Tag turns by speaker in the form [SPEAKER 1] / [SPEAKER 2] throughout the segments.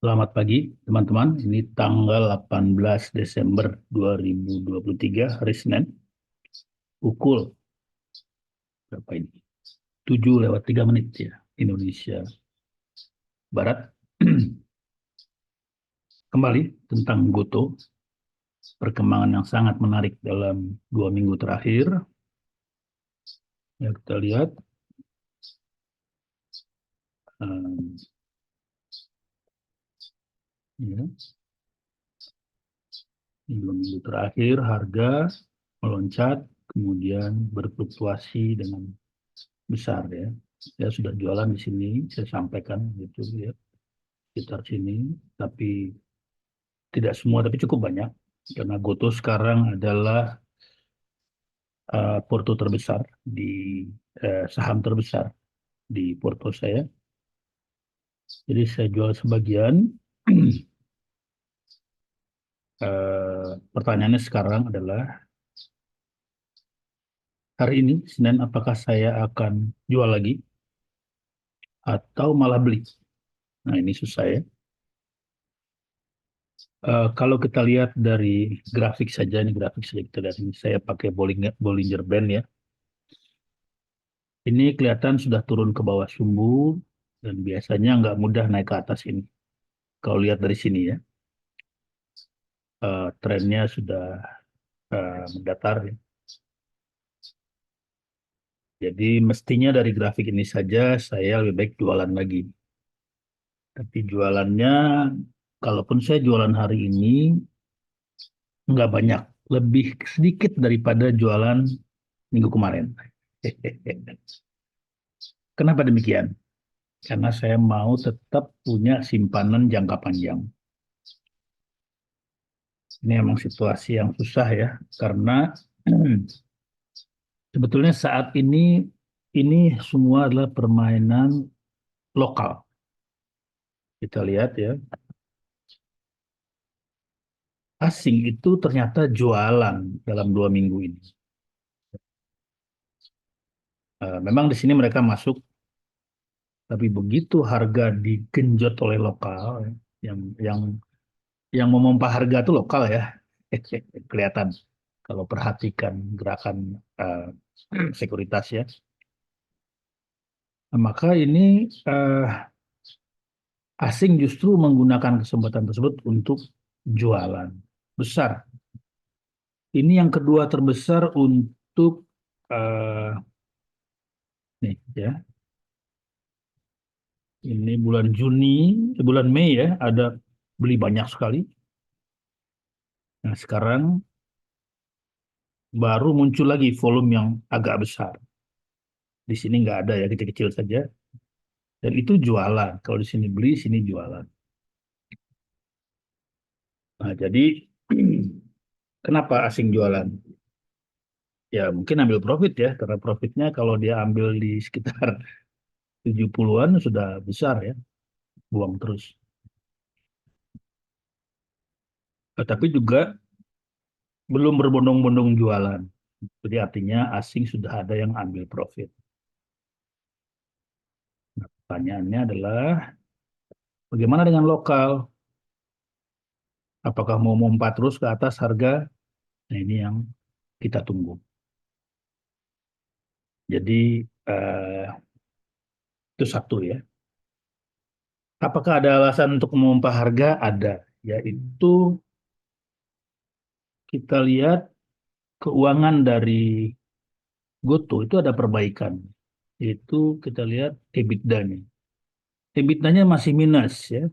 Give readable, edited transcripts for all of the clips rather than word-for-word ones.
[SPEAKER 1] Selamat pagi, teman-teman. Ini tanggal 18 Desember 2023, hari Senin. Pukul berapa ini? 7:03 ya, Indonesia Barat. Kembali tentang Goto, perkembangan yang sangat menarik dalam 2 minggu terakhir. Ya, kita lihat um, ya, di 2 minggu terakhir harga meloncat, kemudian berfluktuasi dengan besar ya. Saya sudah jualan di sini, saya sampaikan gitu ya, sekitar sini, tapi tidak semua, tapi cukup banyak. Karena Goto sekarang adalah porto terbesar di saham terbesar di porto saya. Jadi saya jual sebagian. Pertanyaannya sekarang adalah hari ini Senin, apakah saya akan jual lagi atau malah beli? Nah, ini susah ya. Kalau kita lihat dari grafik saja, ini grafik saja kita lihat, ini saya pakai Bollinger Band ya. Ini kelihatan sudah turun ke bawah sumbu dan biasanya nggak mudah naik ke atas ini. Kalau lihat dari sini ya, trennya sudah mendatar ya. Jadi mestinya dari grafik ini saja saya lebih baik jualan lagi. Tapi jualannya, kalaupun saya jualan hari ini, nggak banyak. Lebih sedikit daripada jualan minggu kemarin. Kenapa demikian? Karena saya mau tetap punya simpanan jangka panjang. Ini emang situasi yang susah ya, karena sebetulnya saat ini semua adalah permainan lokal. Kita lihat ya, asing itu ternyata jualan dalam 2 minggu ini. Memang di sini mereka masuk, tapi begitu harga digenjot oleh lokal, ya, yang yang memompa harga itu lokal ya, kelihatan kalau perhatikan gerakan uh, sekuritas ya. Maka ini asing justru menggunakan kesempatan tersebut untuk jualan besar. Ini yang kedua terbesar untuk eh, nih ya. Ini bulan Juni, bulan Mei ya, ada beli banyak sekali. Nah, sekarang baru muncul lagi volume yang agak besar. Di sini nggak ada ya, kecil-kecil saja. Dan itu jualan. Kalau di sini beli, sini jualan. Nah, jadi kenapa asing jualan? Ya mungkin ambil profit ya, karena profitnya kalau dia ambil di sekitar 70-an sudah besar ya, buang terus. Tapi juga belum berbondong-bondong jualan. Jadi artinya asing sudah ada yang ambil profit. Nah, pertanyaannya adalah bagaimana dengan lokal? Apakah mau mompa terus ke atas harga? Nah, ini yang kita tunggu. Jadi eh, itu satu ya. Apakah ada alasan untuk memompa harga? Ada. Yaitu kita lihat keuangan dari Goto itu ada perbaikan. Itu kita lihat EBITDA-nya. EBITDA-nya masih minus ya.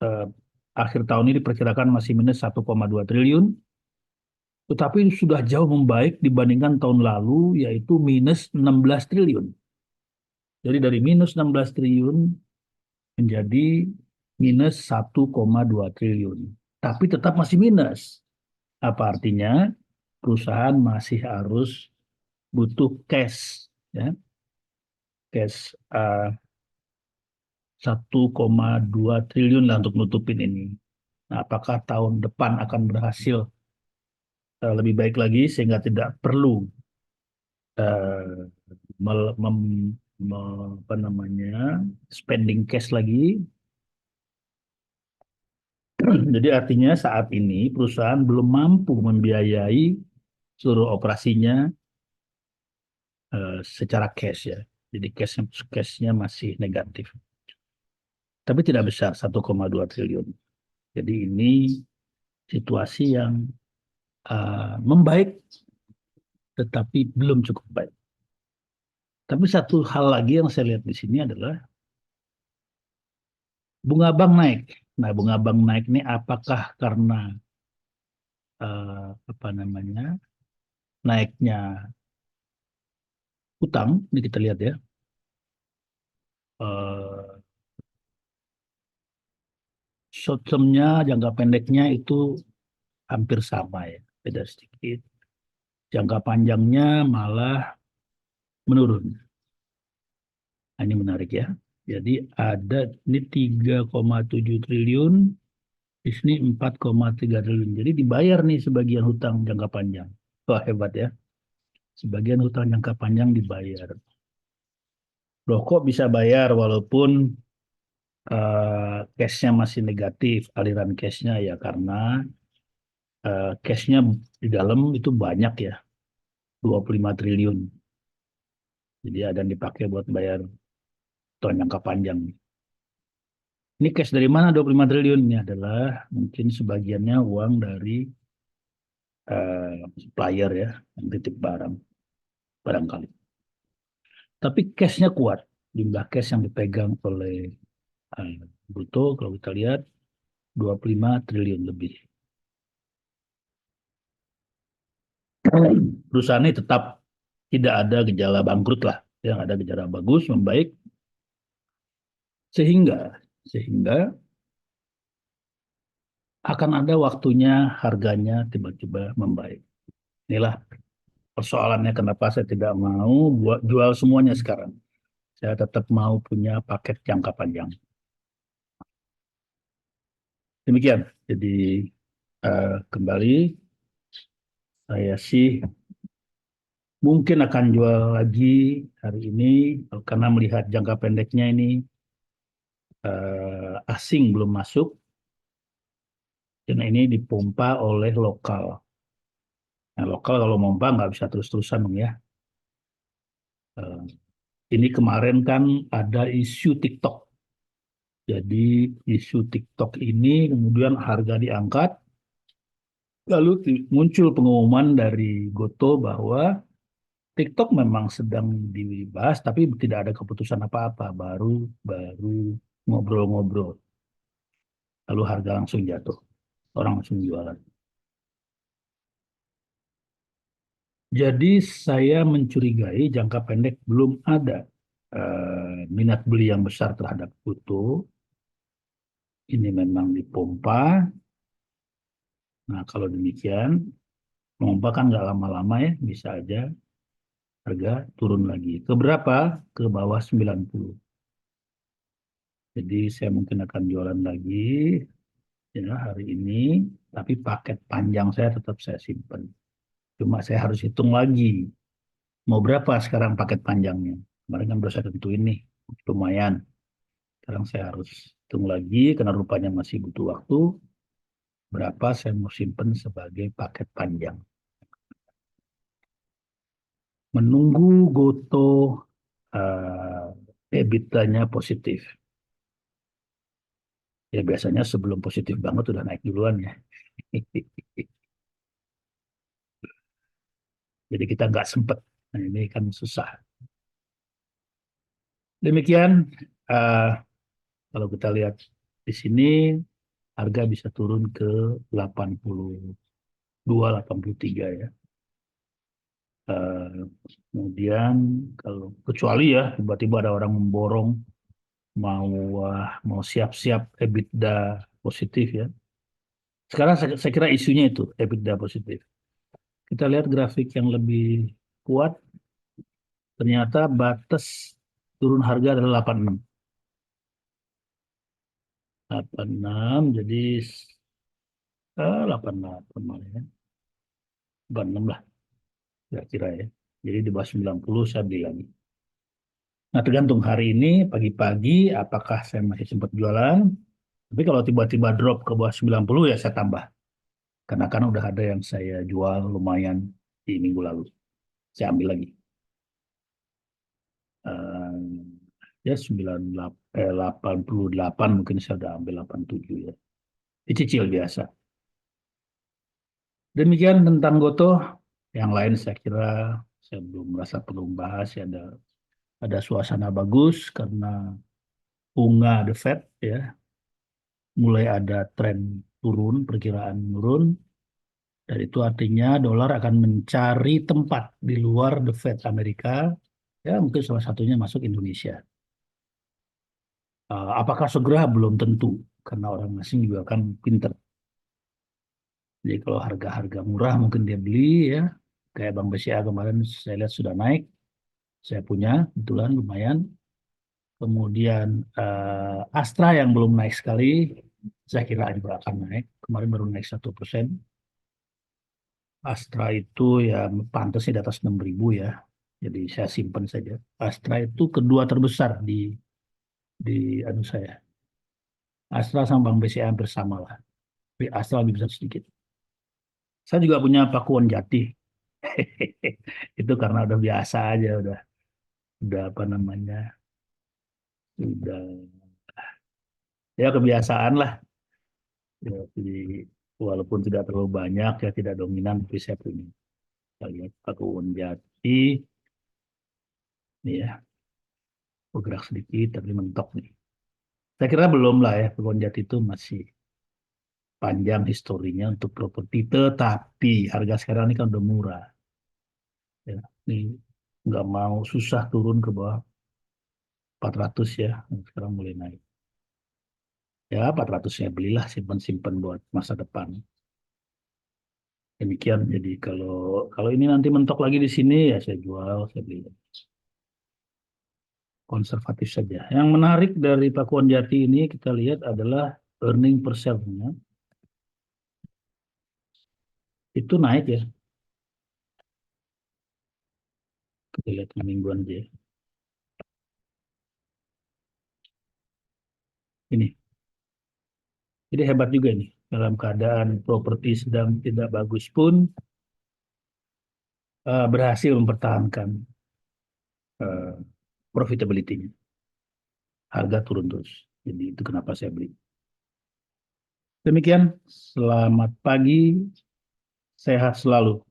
[SPEAKER 1] Eh, Akhir tahun ini diperkirakan masih minus 1,2 triliun, tetapi sudah jauh membaik dibandingkan tahun lalu, yaitu minus 16 triliun. Jadi dari minus 16 triliun menjadi minus 1,2 triliun. Tapi tetap masih minus. Apa artinya? Perusahaan masih harus butuh cash, ya, cash 1,2 triliun lah untuk nutupin ini. Nah, apakah tahun depan akan berhasil lebih baik lagi sehingga tidak perlu eh, mel- mem- apa namanya, spending cash lagi? Jadi artinya saat ini perusahaan belum mampu membiayai seluruh operasinya secara cash ya. Jadi cashnya masih negatif. Tapi tidak besar, 1,2 triliun. Jadi ini situasi yang membaik, tetapi belum cukup baik. Tapi satu hal lagi yang saya lihat di sini adalah bunga bank naik. Nah, bunga bank naik ini apakah karena apa namanya naiknya utang? Ini kita lihat ya. Eh, Short term-nya, jangka pendeknya itu hampir sama ya, beda sedikit. Jangka panjangnya malah menurun. Nah, ini menarik ya. Jadi ada ini 3,7 triliun, di sini 4,3 triliun. Jadi dibayar nih sebagian hutang jangka panjang. Wah, hebat ya. Sebagian hutang jangka panjang dibayar. Loh kok bisa bayar walaupun cash-nya masih negatif, aliran cash-nya ya karena cash-nya di dalam itu banyak ya, 25 triliun. Jadi ada yang dipakai buat bayar hutang jangka panjang. Ini cash dari mana 25 triliun? Ini adalah mungkin sebagiannya uang dari supplier ya, yang titip barang, barangkali. Tapi cash-nya kuat, jumlah cash yang dipegang oleh Bruto kalau kita lihat 25 triliun lebih. Perusahaan ini tetap tidak ada gejala bangkrut lah, yang ada gejala bagus, membaik, sehingga sehingga akan ada waktunya harganya tiba-tiba membaik. Inilah persoalannya kenapa saya tidak mau buat jual semuanya sekarang. Saya tetap mau punya paket jangka panjang. Demikian. Jadi kembali saya sih mungkin akan jual lagi hari ini karena melihat jangka pendeknya ini asing belum masuk dan ini dipompa oleh lokal. Nah, lokal kalau pompa nggak bisa terus-terusan dong ya. Eh, ini kemarin kan ada isu TikTok. Jadi isu TikTok ini kemudian harga diangkat, lalu muncul pengumuman dari Goto bahwa TikTok memang sedang dibahas, tapi tidak ada keputusan apa-apa, baru baru ngobrol-ngobrol, lalu harga langsung jatuh, orang langsung jualan. Jadi saya mencurigai jangka pendek belum ada minat beli yang besar terhadap Goto. Ini memang dipompa. Nah, kalau demikian, pompa kan nggak lama-lama ya, bisa aja harga turun lagi. Ke berapa? Ke bawah 90. Jadi saya mungkin akan jualan lagi ya hari ini, tapi paket panjang saya tetap saya simpan. Cuma saya harus hitung lagi, mau berapa sekarang paket panjangnya. Kemarin kan udah saya tentuin nih, lumayan. Sekarang saya harus hitung lagi, karena rupanya masih butuh waktu, berapa saya mau simpan sebagai paket panjang. Menunggu Goto EBITDA-nya positif. Ya biasanya sebelum positif banget udah naik duluan ya. Jadi kita nggak sempet. Nah, ini kan susah. Demikian, uh, kalau kita lihat di sini, harga bisa turun ke 82, 83 ya. Uh, Kemudian, kalau kecuali ya, tiba-tiba ada orang memborong, mau siap-siap EBITDA positif ya. Sekarang saya kira isunya itu, EBITDA positif. Kita lihat grafik yang lebih kuat, ternyata batas turun harga adalah 86. 86 jadi 88 malah ya. 86 lah kira-kira ya. Jadi di bawah 90 saya beli lagi. Nah tergantung hari ini pagi-pagi apakah saya masih sempat jualan Tapi kalau tiba-tiba drop ke bawah 90 ya saya tambah. Karena kan udah ada yang saya jual lumayan di minggu lalu. Saya ambil lagi. Eh, Ya 88 mungkin saya udah ambil 87 ya. Dicicil biasa. Demikian tentang Goto. Yang lain saya kira saya belum merasa perlu membahas. Ya, ada suasana bagus karena bunga The Fed ya mulai ada tren turun, perkiraan turun. Dan itu artinya dolar akan mencari tempat di luar The Fed Amerika. Ya mungkin salah satunya masuk Indonesia. Apakah segera belum tentu karena orang asing juga kan pinter. Jadi kalau harga-harga murah mungkin dia beli ya. Kayak Bank BCA kemarin saya lihat sudah naik. Saya punya kebetulan lumayan. Kemudian Astra yang belum naik sekali, saya kira juga akan naik. Kemarin baru naik 1%. Astra itu ya pantasnya di atas 6.000 ya. Jadi saya simpan saja. Astra itu kedua terbesar di anu saya. Astra sama Bank BCA hampir sama lah. Tapi Astra lebih besar sedikit. Saya juga punya Pakuwon Jati. Itu karena udah biasa aja, udah apa namanya, udah ya kebiasaan lah. Ya, jadi walaupun tidak terlalu banyak ya tidak dominan, tapi saya punya. Kita lihat Pakuwon Jati, nih ya, bergerak sedikit tapi mentok nih. Saya kira belum lah ya, Pakuwon Jati itu masih panjang historinya untuk properti, tetapi harga sekarang ini kan udah murah. Ya, ini nggak mau susah turun ke bawah 400 ya, sekarang mulai naik. Ya 400-nya belilah simpan-simpan buat masa depan. Demikian. Jadi kalau kalau ini nanti mentok lagi di sini ya saya jual, saya beli. Konservatif saja. Yang menarik dari Pakuwon Jati ini kita lihat adalah earning per share-nya. Itu naik ya. Kita lihat mingguan aja ya. Ini. Jadi hebat juga ini. Dalam keadaan properti sedang tidak bagus pun berhasil mempertahankan eh, profitability-nya. Harga turun terus. Jadi itu kenapa saya beli. Demikian, selamat pagi, sehat selalu.